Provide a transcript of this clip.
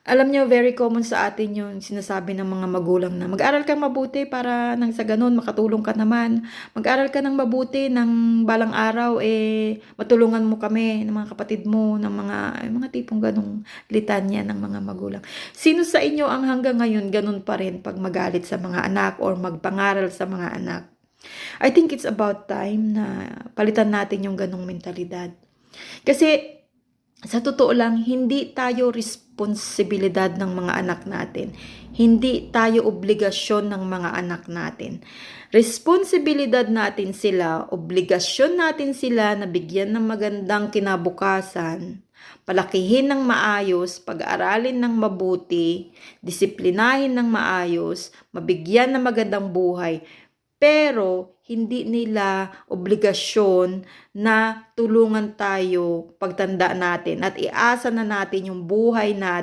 Alam niyo, very common sa atin yung sinasabi ng mga magulang na mag-aral kang mabuti para nang sa ganun makatulong ka naman. Mag-aral ka ng mabuti ng balang araw matulungan mo kami ng mga kapatid mo, ng mga tipong ganong litanya ng mga magulang. Sino sa inyo ang hanggang ngayon ganun pa rin pag magalit sa mga anak or magpangaral sa mga anak? I think it's about time na palitan natin yung ganong mentalidad. Kasi sa totoo lang, hindi tayo responsibilidad ng mga anak natin. Hindi tayo obligasyon ng mga anak natin. Responsibilidad natin sila, obligasyon natin sila na bigyan ng magandang kinabukasan, palakihin ng maayos, pag-aralin ng mabuti, disiplinahin ng maayos, mabigyan ng magandang buhay. Pero hindi nila obligasyon na tulungan tayo pagtanda natin at iasa na natin yung buhay natin